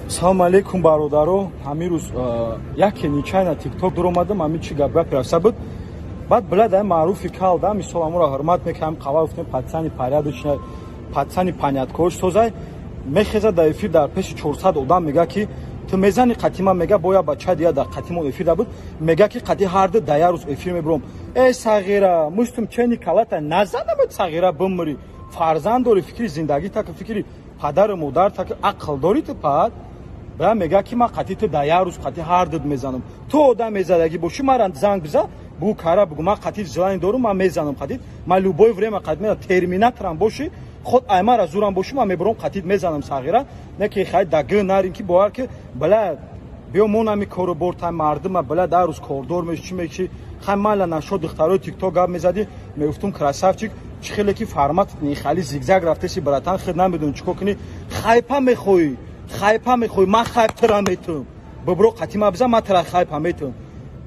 Салом алейкум бародаро. Ҳамин рӯз яке нечайна тикток дуромадам, ҳамин чи гап раса буд. Баъд биладай маъруфи калда, мисол амуро ҳурмат мекардам, қавал гуфтем патсани порядочной, патсани панятковош созай. Мехезад дар эфир дар пеши 400 одам мега ки ту мезани қатима мега боя бача дия дар қатимон эфир буд. Мега ки қати ҳарда дая рӯз эфир мебурам. Сағира, муштум чени калата назанамед сағира бимри. Фарзанд дори фикри зиндагӣ так, фикри падару модар так, ақл дори ту пад. Бра мега ки ман қати ту дая рӯз қати ҳарда мезанам. Ту одам мезадагӣ бошӣ маран занг биза, бу кара бугу ман қати зилани дорум, ман мезанам қати. Ман любое время қати мезанам, терминаторам бошӣ, худ аймара зурам бошӣ, ман мебурам қати мезанам сағира. Не ки хай дагы нарин ки бовар ки бала биё монами кору бортай мардима бала дар рӯз кордор меш чи мекиши. Хай майла нашо духтарои тикток гап мезади, мегуфтум красавчик, чи хеле ки формат не хали зигзаг рафтеси братан хид намедон чико кини. Хайпа мехоҳӣ, хайпа мехоҳӣ, ман хайптара метум. Бибро қатима биза, ман тара хайпа метум.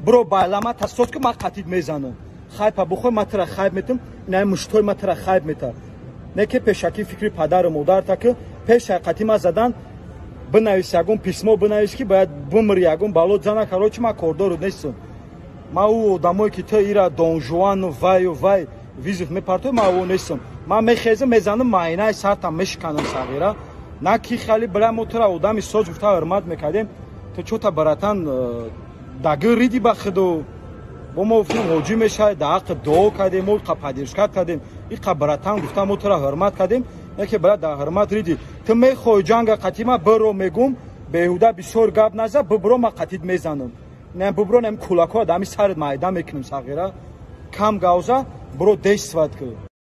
Бро байлама тасос ки ман қатид мезанам. Хайпа бухой, ман тара хайп метум, инай муштой ман тара хайп мета. Не ки пешаки фикри падару модар так, пеша қатима задан бинавис ягон письмо бинавис ки бояд бимри ягон бало зана карочи ман кордору нестам. Ман у одамое ки то ира Дон Жуану ваю вай визит мепартои ман у нестам. Ман мехезам мезанам майнаи сартам мешканам сағира. На ки хали била мо тора одами соз гуфта ҳурмат мекардем. То чота баратан дагы риди ба худо. Бо мо гуфтем ҳоҷӣ мешавад, да ҳаққи дуо кардем, мо қа падишкат кардем. Иқа баратан гуфта мо тора ҳурмат кардем. Яке бара да ҳурмат риди. Ту мехоҳӣ ҷанга қатима биро мегум, беҳуда бисёр гап наза, бибро ман қатид мезанам. Не бибро нем кулако дами сарит майда мекунем сағира. Кам гавза бро действовать кун.